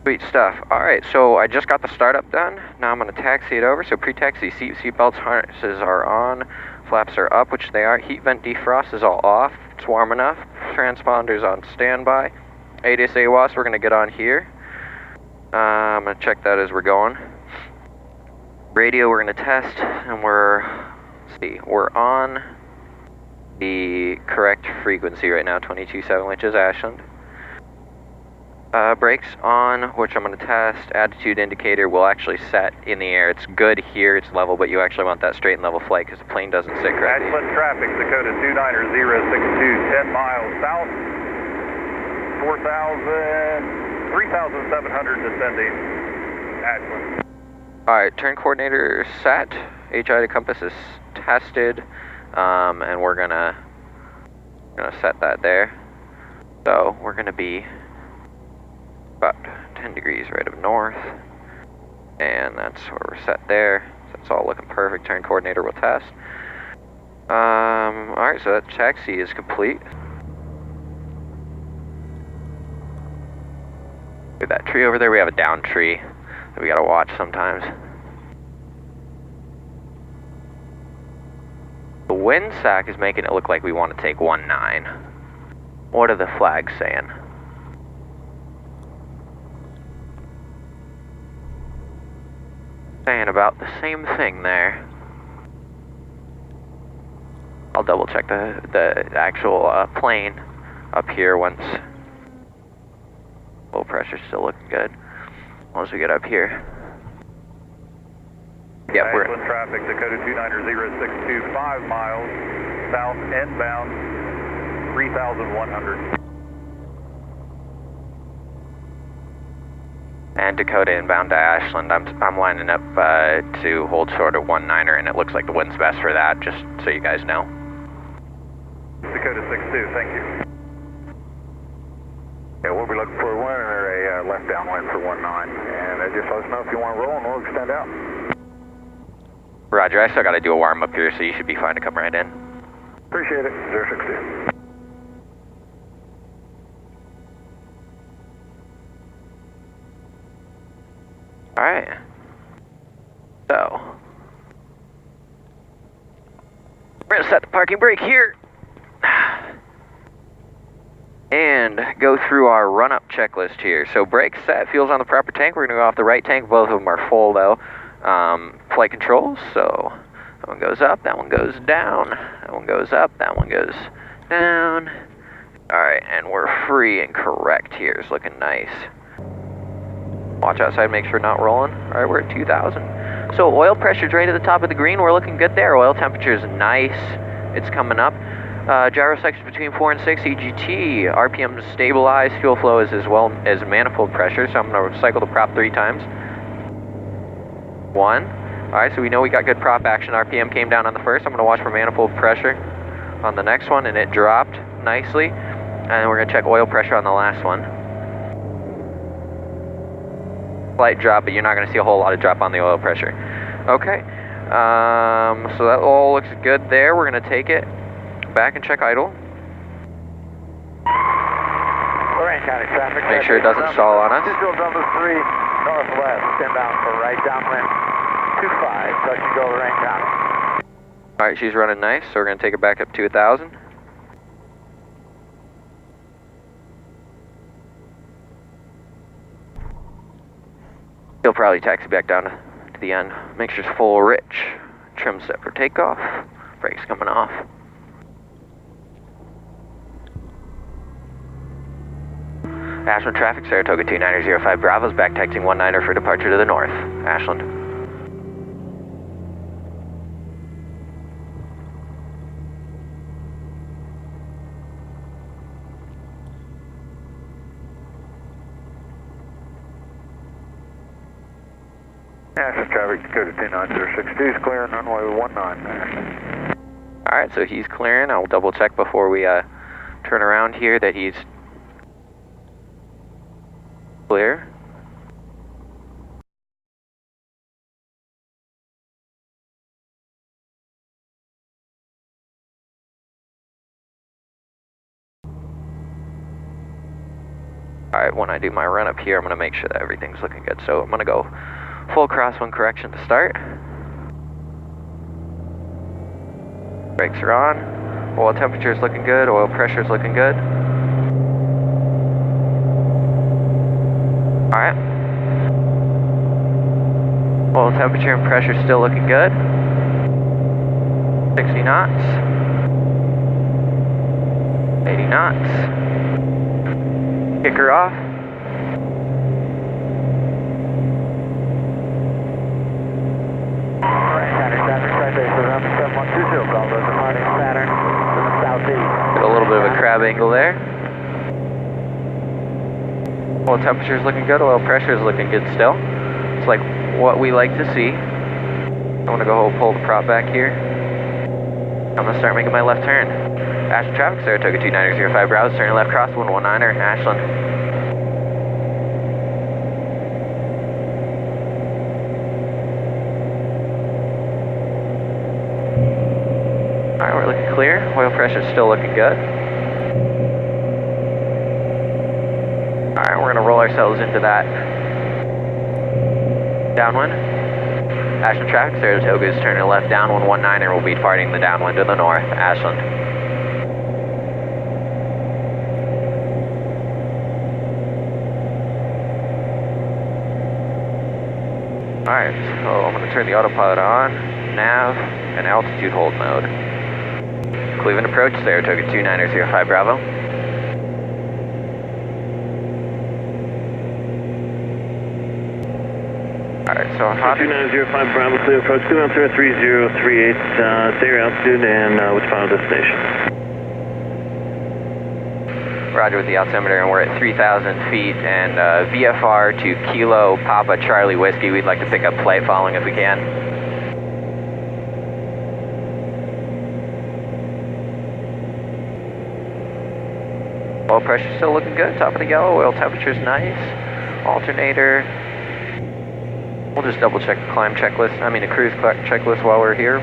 Sweet stuff. Alright, so I just got the startup done. Now I'm going to taxi it over. So pre-taxi seat belts, harnesses are on. Flaps are up, which they are. Heat vent defrost is all off. It's warm enough. Transponders on standby. ADIS AWAS we're going to get on here. I'm going to check that as we're going. Radio we're going to test, and we're on the correct frequency right now, 22.7, which is Ashland. Brakes on, which I'm going to test. Attitude indicator will actually set in the air. It's good here, it's level, but you actually want that straight and level flight because the plane doesn't sit correctly. Ashland traffic, Dakota 29062, 10 miles south, 3,700 descending, Ashland. Alright, turn coordinator set. HI to compass is tested, and we're gonna set that there. So we're gonna be about 10 degrees right of north, and that's where we're set there. So that's all looking perfect. Turn coordinator will test. Alright, so that taxi is complete. Look at that tree over there. We have a down tree that we gotta watch sometimes. The wind sack is making it look like we want to take 19. What are the flags saying? Saying about the same thing there. I'll double check the actual plane up here once. Low pressure's still looking good. Once we get up here. Yeah, we're Ashland traffic, Dakota 29062, 5 miles south inbound, 3,100. And Dakota inbound to Ashland. I'm lining up to hold short of 19er, and it looks like the wind's best for that, just so you guys know. Dakota 62, thank you. Yeah, we'll be looking for a wind or a left downwind for 19, and just let us know if you want to roll and we'll extend out. Roger, I still got to do a warm up here, so you should be fine to come right in. Appreciate it, 062. Alright. So, we're going to set the parking brake here. And go through our run-up checklist here. So brake set, fuel's on the proper tank. We're going to go off the right tank. Both of them are full though. Flight controls, so that one goes up, that one goes down, that one goes up, that one goes down. Alright, and we're free and correct here. It's looking nice. Watch outside, make sure we're not rolling. Alright, we're at 2,000. So oil pressure's right at the top of the green. We're looking good there. Oil temperature's nice. It's coming up. Gyro section between 4 and 6 EGT. RPM stabilized. Fuel flow is as well as manifold pressure. So I'm going to cycle the prop 3 times. 1. Alright, so we know we got good prop action. RPM came down on the first. I'm going to watch for manifold pressure on the next one, and it dropped nicely. And we're going to check oil pressure on the last one. Slight drop, but you're not going to see a whole lot of drop on the oil pressure. Okay, so that all looks good there. We're going to take it back and check idle. Lorraine County traffic. Make sure it doesn't stall on us. Visual number 3, northwest, inbound for right downwind, 25, touch and go Lorraine County. Alright, she's running nice, so we're going to take it back up to 1,000. He'll probably taxi back down to the end. Make sure it's full rich. Trim set for takeoff. Brakes coming off. Ashland traffic, Saratoga 2905 Bravo's back taxiing 19er for departure to the north. Ashland. Ashland traffic, Dakota 29062 is clearing runway 19. Alright, so he's clearing. I'll double check before we turn around here that he's clear. Alright, Alright, when I do my run up here, I'm going to make sure that everything's looking good. So I'm going to go full crosswind correction to start. Brakes are on. Oil temperature is looking good. Oil pressure is looking good. Alright. Oil temperature and pressure still looking good. 60 knots. 80 knots. Kicker off. Got a little bit of a crab angle there. Oil temperature is looking good. Oil pressure is looking good still. It's like what we like to see. I'm gonna go pull the prop back here. I'm gonna start making my left turn. Ashland traffic, Saratoga 2905 Browse, turning left cross 119er, Ashland. Alright, we're looking clear. Oil pressure is still looking good. Alright, we're gonna roll ourselves into that downwind. Ashland traffic, Saratoga is turning left downwind 19er, will be departing the downwind to the north, Ashland. Alright, so I'm going to turn the autopilot on, nav, and altitude hold mode. Cleveland approach, Saratoga 2905 Bravo. Alright, so how 2905 Bravo, clear approach, Cleveland 3038, stay your altitude and what's final destination? Roger with the altimeter, and we're at 3,000 feet, and VFR to Kilo Papa Charlie Whiskey. We'd like to pick up flight following if we can. Oil pressure still looking good, top of the yellow, oil temperature's nice. Alternator. We'll just double check the climb checklist, the cruise checklist while we're here.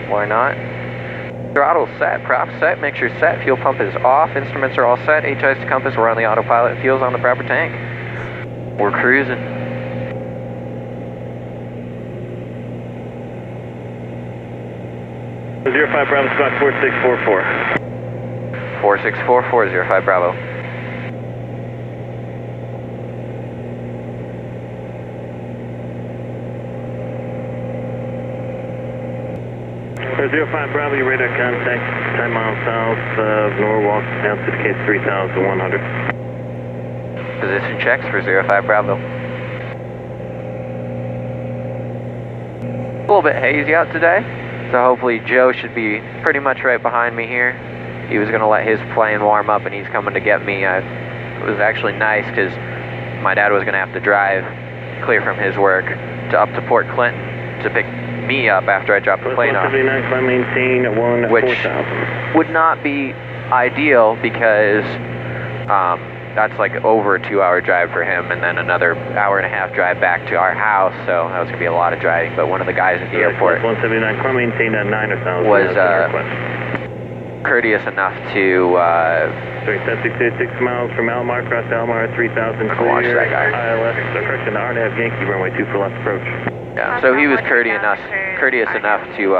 Why not? Throttle set, prop set, make sure set, fuel pump is off, instruments are all set, HIS to compass, we're on the autopilot, fuel's on the proper tank. We're cruising. Zero 05 Bravo, squawk 4644. 4644, 05 Bravo. 05 Bravo, your radar contact, 10 miles south of Norwalk, altitude case 3,100. Position checks for 05 Bravo. A little bit hazy out today, so hopefully Joe should be pretty much right behind me here. He was going to let his plane warm up and he's coming to get me. It was actually nice because my dad was going to have to drive clear from his work to up to Port Clinton to pick me up after I dropped the plane off, which would not be ideal because that's like over a 2-hour drive for him and then another hour and a half drive back to our house, so that was going to be a lot of driving. But one of the guys at the airport was courteous enough to 6 miles from Almar, cross Almar, 3,000 clear. Watch that guy. ILS, correction, RNAV Yankee, runway 24 left approach. Yeah, so he was courteous enough to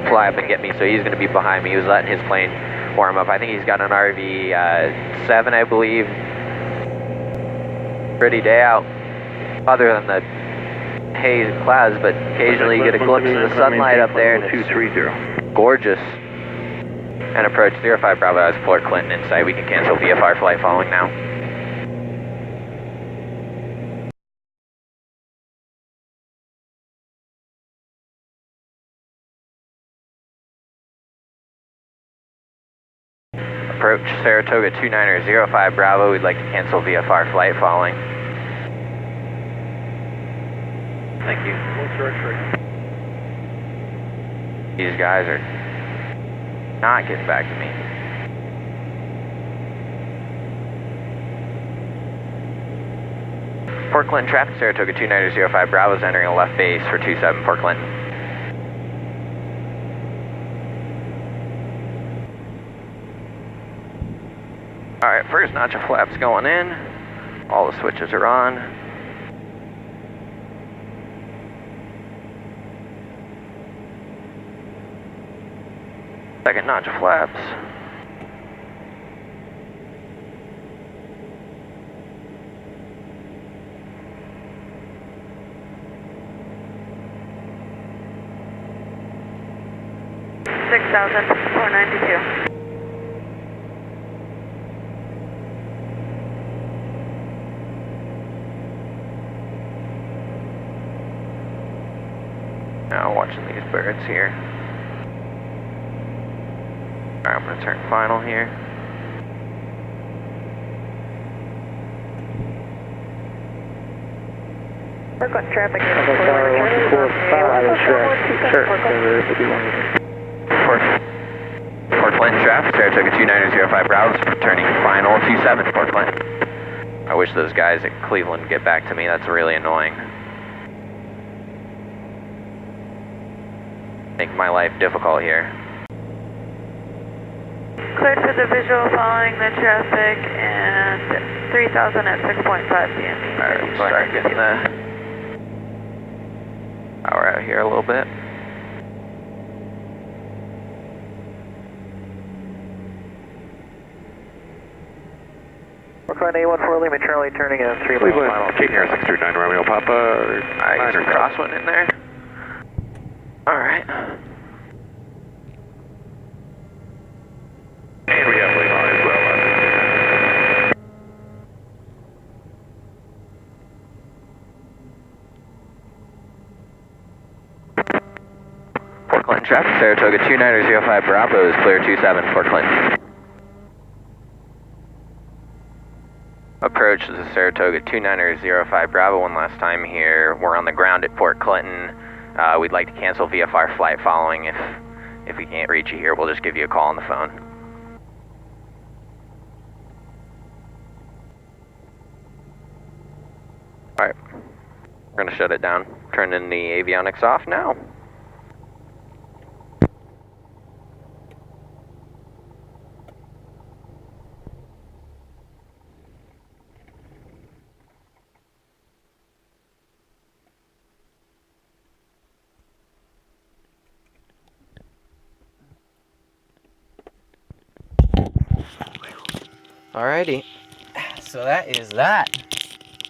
fly up and get me, so he's going to be behind me. He was letting his plane warm up. I think he's got an RV-7, I believe. Pretty day out, other than the haze and clouds, but occasionally you get a glimpse of the sunlight up there, and it's gorgeous. And approach 05 Bravo has Port Clinton in sight. We can cancel VFR flight following now. Approach Saratoga 2905 Bravo. We'd like to cancel VFR flight following. Thank you. These guys are not getting back to me. Port Clinton traffic, Saratoga 2905 Bravo is entering a left base for 27 Port Clinton. Alright, first notch of flaps going in. All the switches are on. Second notch of flaps. $6,492. Now watching these birds here. Alright, I'm gonna turn final here. Brooklyn traffic. Tower 145, sure. Fort Clinton traffic, Saratoga 2905 Bravo, turning final 27, Fort Clinton. I wish those guys at Cleveland get back to me, that's really annoying. Make my life difficult here. Cleared for the visual following the traffic and 3000 at 6.5 p.m. Alright, start getting the power out here a little bit. Brooklyn A14 Lima Charlie turning in 3 miles Cleveland, final. Kate here, 639 Romeo Papa. Alright, get some crosswind in there. Alright. And we have lead on as well. Fort Clinton traffic, Saratoga 2905 Bravo is clear 27, Fort Clinton. Approach to the Saratoga 2905 Bravo one last time here. We're on the ground at Fort Clinton. We'd like to cancel VFR flight following. If we can't reach you here, we'll just give you a call on the phone. Alright, we're gonna shut it down. Turning the avionics off now. Alrighty, so that is that.